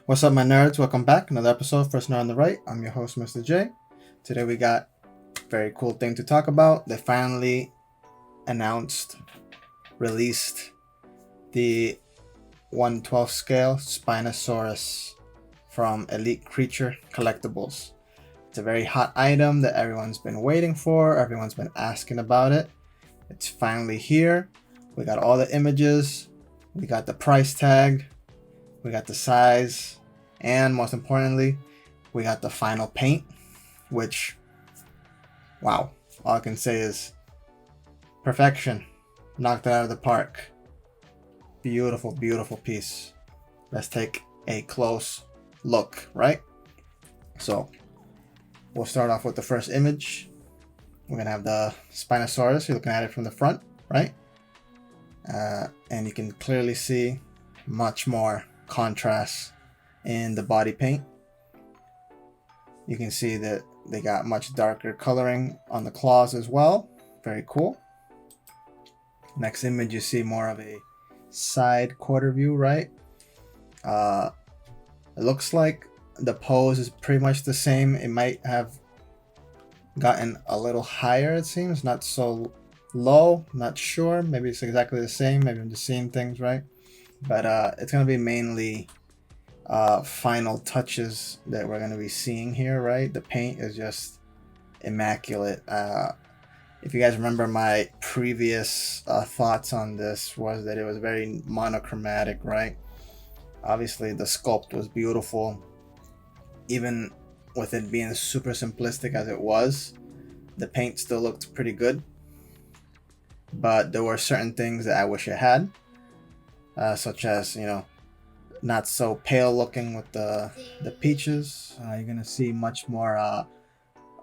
What's up, my nerds? Welcome back. Another episode, First Nerd on the Right. I'm your host, Mr. J. Today we got a very cool thing to talk about. They finally announced, released the 1/12 scale Spinosaurus from Elite Creature Collectibles. It's a very hot item that everyone's been waiting for. Everyone's been asking about it. It's finally here. We got all the images. We got the price tag. We got the size, and most importantly, we got the final paint, which, wow, all I can say is perfection. Knocked it out of the park. Beautiful, beautiful piece. Let's take a close look, right? So, we'll start off with the first image. We're gonna have the Spinosaurus. You're looking at it from the front, right? And you can clearly see much more contrast in the body paint. You can see that they got much darker coloring on the claws as well. Very cool. Next image, you see more of a side quarter view, right? It looks like the pose is pretty much the same. It might have gotten a little higher, it seems, not so low, not sure. Maybe it's exactly the same. Maybe I'm just seeing things right. But it's going to be mainly final touches that we're going to be seeing here, right? The paint is just immaculate. If you guys remember, my previous thoughts on this was that it was very monochromatic, right? Obviously, the sculpt was beautiful. Even with it being super simplistic as it was, the paint still looked pretty good. But there were certain things that I wish it had. Such as, not so pale looking with the peaches. You're gonna see much more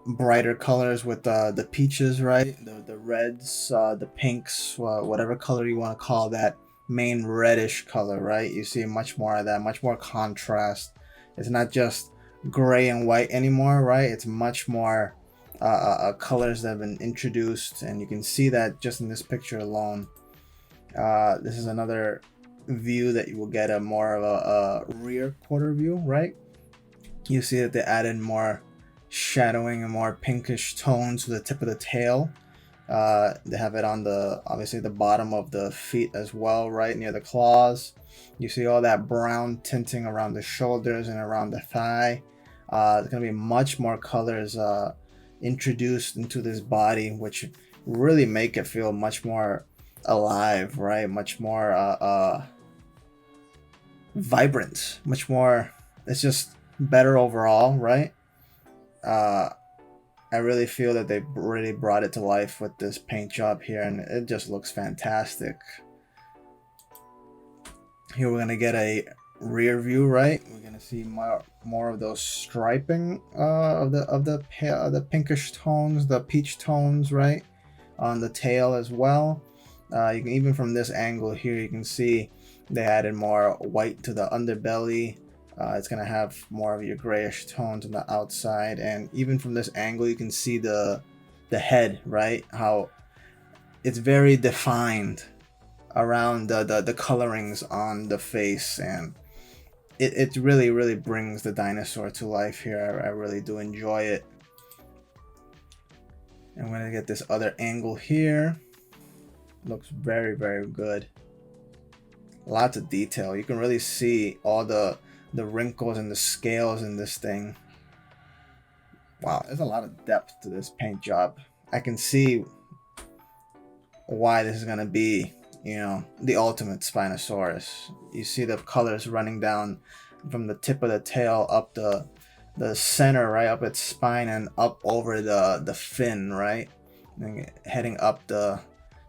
brighter colors with the peaches, right? The reds, the pinks, whatever color you want to call that main reddish color, right? You see much more of that, much more contrast. It's not just gray and white anymore, right? It's much more colors that have been introduced, and you can see that just in this picture alone. This is another view that you will get a more of a rear quarter view, right? You see that they added more shadowing and more pinkish tones to the tip of the tail. They have it on obviously the bottom of the feet as well, right near the claws. You see all that brown tinting around the shoulders and around the thigh. There's gonna be much more colors introduced into this body, which really make it feel much more alive, right? Much more vibrant, much more. It's just better overall, right? I really feel that they really brought it to life with this paint job here, and it just looks fantastic. Here we're gonna get a rear view, right? We're gonna see more of those striping of the pinkish tones, the peach tones, right, on the tail as well. You can, even from this angle here, you can see they added more white to the underbelly. It's gonna have more of your grayish tones on the outside, and even from this angle, you can see the head, right? How it's very defined around the colorings on the face, and it really brings the dinosaur to life here. I really do enjoy it. I'm gonna get this other angle here. Looks very good. Lots of detail. You can really see all the wrinkles and the scales in this thing. Wow, there's a lot of depth to this paint job. I can see why this is gonna be, the ultimate Spinosaurus. You see the colors running down from the tip of the tail up the center, right up its spine, and up over the fin, right, and heading up the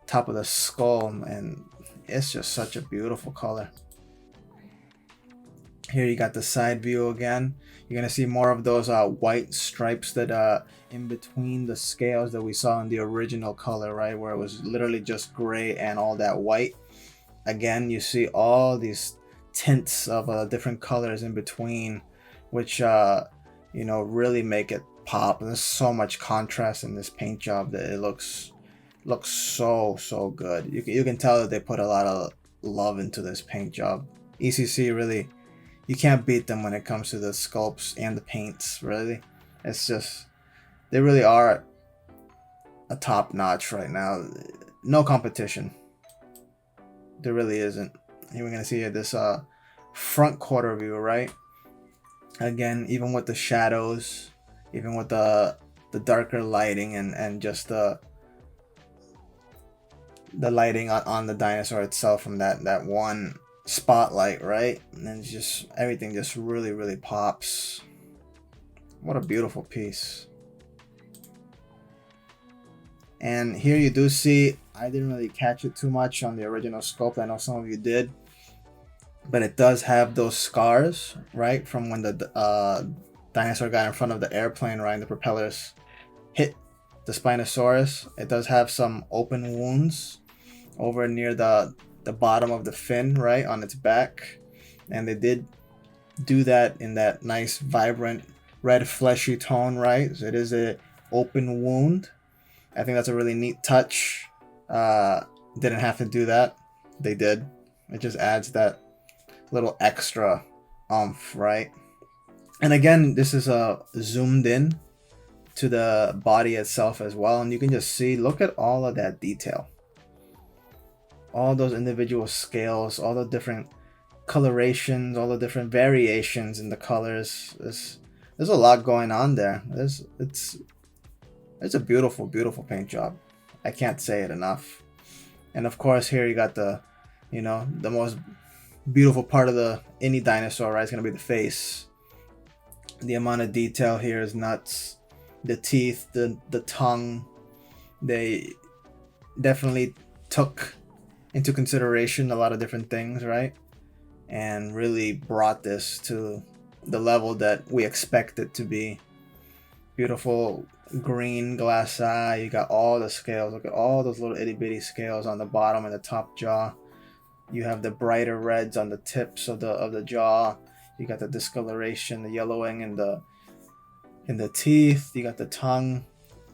top of the skull, and it's just such a beautiful color. Here you got the side view again. You're gonna see more of those white stripes that in between the scales that we saw in the original color, right, where it was literally just gray and all that white. Again, you see all these tints of different colors in between, which really make it pop. There's so much contrast in this paint job that it looks so good. You can tell that they put a lot of love into this paint job. ECC really you can't beat them when it comes to the sculpts and the paints, really. It's just, they really are a top notch right now. No competition. There really isn't. Here we're gonna see this front quarter view, right? Again, even with the shadows, even with the darker lighting and just the lighting on the dinosaur itself from that one spotlight, right? And then just everything just really pops. What a beautiful piece. And here you do see, I didn't really catch it too much on the original sculpt. I know some of you did, but it does have those scars, right, from when the dinosaur got in front of the airplane, right, and the propellers hit the Spinosaurus. It does have some open wounds over near the bottom of the fin, right, on its back, and they did do that in that nice vibrant red fleshy tone, right? So it is a open wound. I think that's a really neat touch. Didn't have to do that. They did. It just adds that little extra oomph, right? And again, this is zoomed in to the body itself as well, and you can just see, look at all of that detail, all those individual scales, all the different colorations, all the different variations in the colors. There's a lot going on there. It's a beautiful paint job. I can't say it enough. And of course, here you got the most beautiful part of any dinosaur, right? It's gonna be the face. The amount of detail here is nuts. The teeth, the tongue, they definitely took into consideration a lot of different things, right? And really brought this to the level that we expect it to be. Beautiful green glass eye. You got all the scales. Look at all those little itty bitty scales on the bottom and the top jaw. You have the brighter reds on the tips of the jaw. You got the discoloration, the yellowing in the teeth. You got the tongue,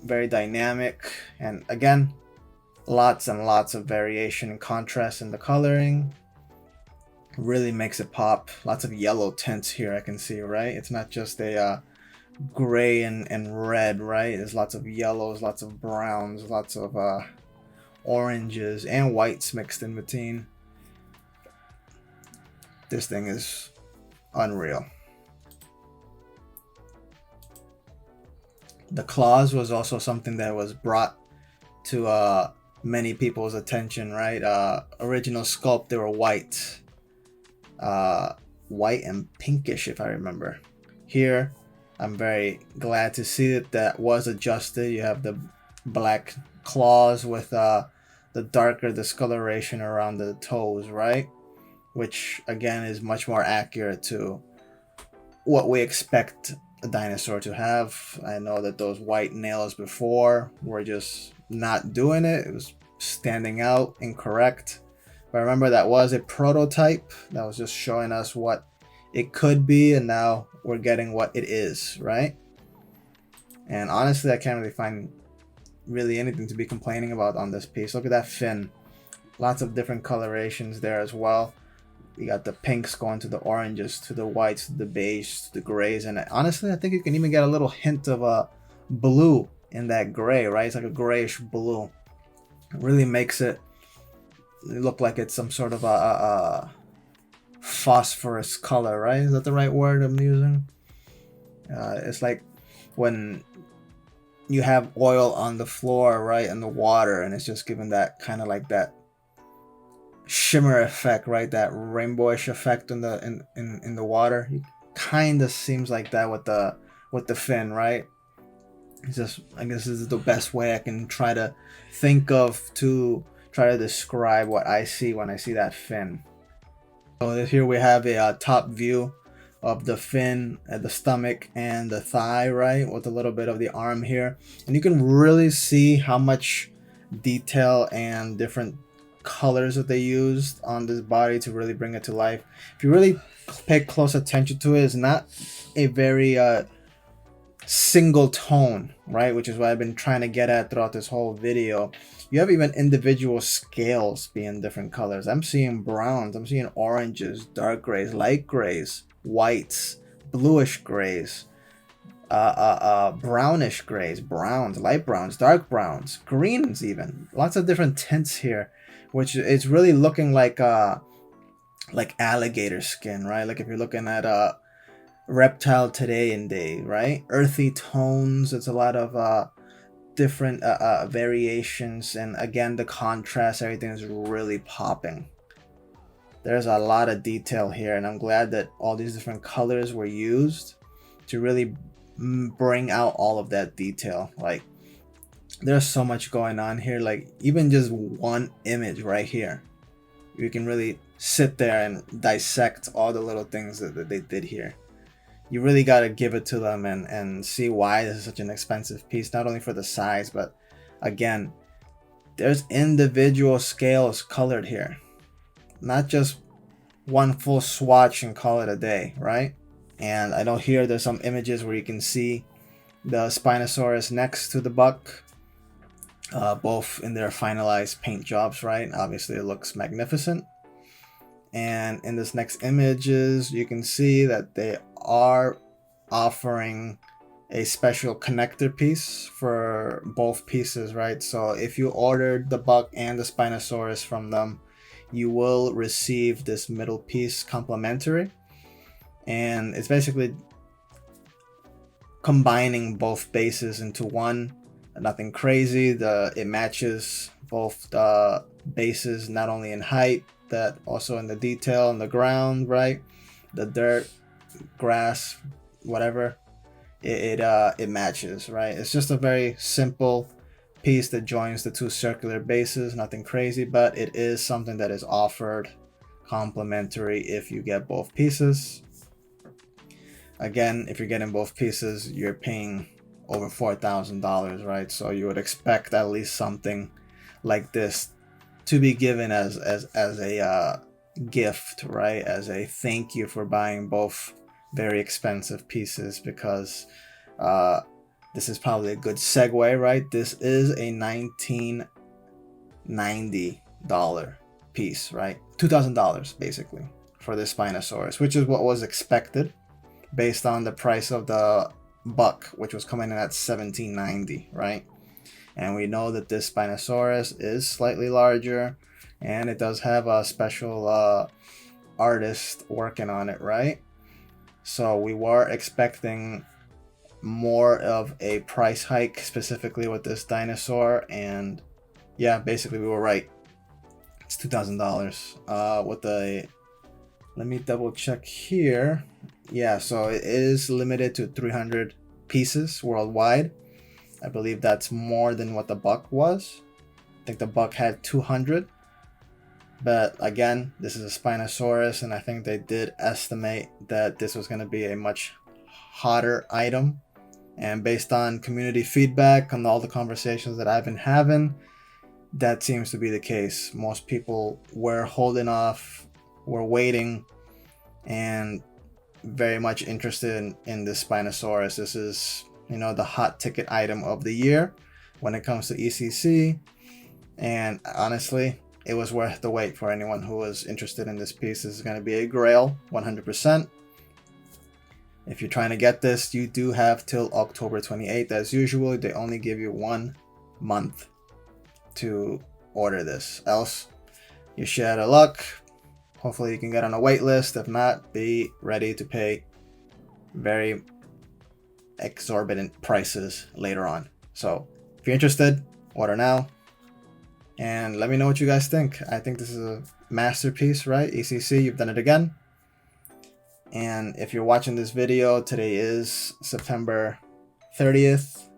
very dynamic, and again, lots and lots of variation and contrast in the coloring. Really makes it pop. Lots of yellow tints here, I can see, right? It's not just a gray and red, right? There's lots of yellows, lots of browns, lots of oranges and whites mixed in between. This thing is unreal. The claws was also something that was brought to many people's attention, right? Original sculpt, they were white and pinkish, if I remember. Here, I'm very glad to see that was adjusted. You have the black claws with the darker discoloration around the toes, right? Which again is much more accurate to what we expect a dinosaur to have. I know that those white nails before were just not doing it. It was standing out, incorrect. But remember, that was a prototype that was just showing us what it could be, and now we're getting what it is, right? And honestly, I can't really find really anything to be complaining about on this piece. Look at that fin. Lots of different colorations there as well. You got the pinks going to the oranges, to the whites, to the beige, to the grays, and honestly, I think you can even get a little hint of a blue in that gray, right? It's like a grayish blue. It really makes it look like it's some sort of a phosphorus color, right? Is that the right word I'm using? It's like when you have oil on the floor, right, in the water, and it's just giving that kind of like that shimmer effect, right? That rainbowish effect in the water. It kind of seems like that with the fin, right? It's just, I guess this is the best way I can try to think of to try to describe what I see when I see that fin. So here we have a top view of the fin, the stomach, and the thigh, right, with a little bit of the arm here, and you can really see how much detail and different colors that they used on this body to really bring it to life. If you really pay close attention to it, it's not a very single tone, right, which is what I've been trying to get at throughout this whole video. You have even individual scales being different colors. I'm seeing browns, I'm seeing oranges, dark grays, light grays, whites, bluish grays, brownish grays, browns, light browns, dark browns, greens, even lots of different tints here, which it's really looking like alligator skin, right? Like if you're looking at reptile today and day, right? Earthy tones. It's a lot of different variations, and again, the contrast, everything is really popping. There's a lot of detail here, and I'm glad that all these different colors were used to really bring out all of that detail. Like, there's so much going on here. Like, even just one image right here, you can really sit there and dissect all the little things that they did here. You really got to give it to them and see why this is such an expensive piece, not only for the size, but again, there's individual scales colored here, not just one full swatch and call it a day, right? And I know here there's some images where you can see the Spinosaurus next to the buck, both in their finalized paint jobs, right? Obviously it looks magnificent. And in this next images, you can see that they are offering a special connector piece for both pieces, right? So if you ordered the buck and the Spinosaurus from them, you will receive this middle piece complimentary, and it's basically combining both bases into one. Nothing crazy. It matches both the bases, not only in height, that also in the detail on the ground, right? The dirt, grass, whatever, it matches, right? It's just a very simple piece that joins the two circular bases. Nothing crazy, but it is something that is offered complimentary if you get both pieces. Again, if you're getting both pieces, you're paying over $4,000, right? So you would expect at least something like this to be given as a gift, right? As a thank you for buying both very expensive pieces, because this is probably a good segue, right? This is a $1990 piece, right? $2,000 basically for this Spinosaurus, which is what was expected based on the price of the buck, which was coming in at $17.90, right? And we know that this Spinosaurus is slightly larger, and it does have a special artist working on it, right? So we were expecting more of a price hike specifically with this dinosaur, and yeah, basically we were right. It's $2,000 with the, let me double check here. Yeah, so it is limited to 300 pieces worldwide. I believe that's more than what the buck was. I think the buck had 200. But again, this is a Spinosaurus, and I think they did estimate that this was going to be a much hotter item. And based on community feedback and all the conversations that I've been having, that seems to be the case. Most people were holding off, were waiting, and very much interested in this Spinosaurus. This is, the hot ticket item of the year when it comes to ECC. And honestly, it was worth the wait for anyone who was interested in this piece. This is going to be a grail, 100%. If you're trying to get this, you do have till October 28th. As usual, they only give you 1 month to order this. Else, you're shit out of luck. Hopefully you can get on a wait list. If not, be ready to pay very exorbitant prices later on. So if you're interested, order now. And let me know what you guys think. I think this is a masterpiece, right? ECC, you've done it again. And if you're watching this video, today is September 30th.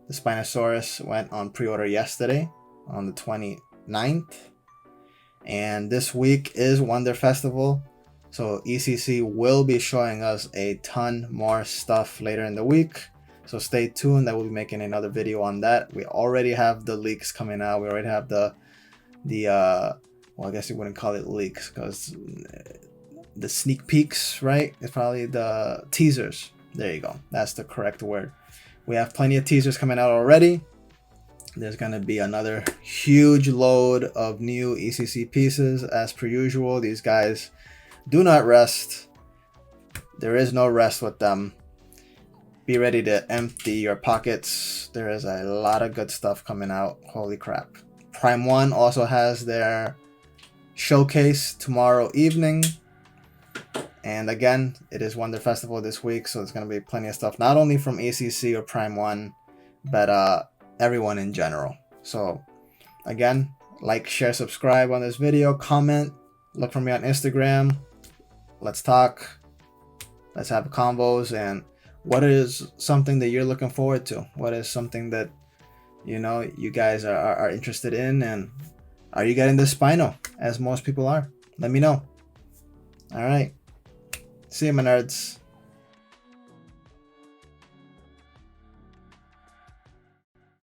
The Spinosaurus went on pre-order yesterday on the 29th. And this week is Wonder Festival. So ECC will be showing us a ton more stuff later in the week. So stay tuned. I will be making another video on that. We already have the leaks coming out. We already have the well, I guess you wouldn't call it leaks, because the sneak peeks, right? It's probably the teasers. There you go. That's the correct word. We have plenty of teasers coming out already. There's going to be another huge load of new ECC pieces as per usual. These guys do not rest. There is no rest with them. Be ready to empty your pockets. There is a lot of good stuff coming out. Holy crap. Prime 1 also has their showcase tomorrow evening. And again, it is Wonder Festival this week, so there's going to be plenty of stuff, not only from ACC or Prime 1, but everyone in general. So again, like, share, subscribe on this video, comment, look for me on Instagram. Let's talk. Let's have combos. And what is something that you're looking forward to? What is something that, you know, you guys are interested in? And are you getting this Spino, as most people are? Let me know. All right. See you, my nerds.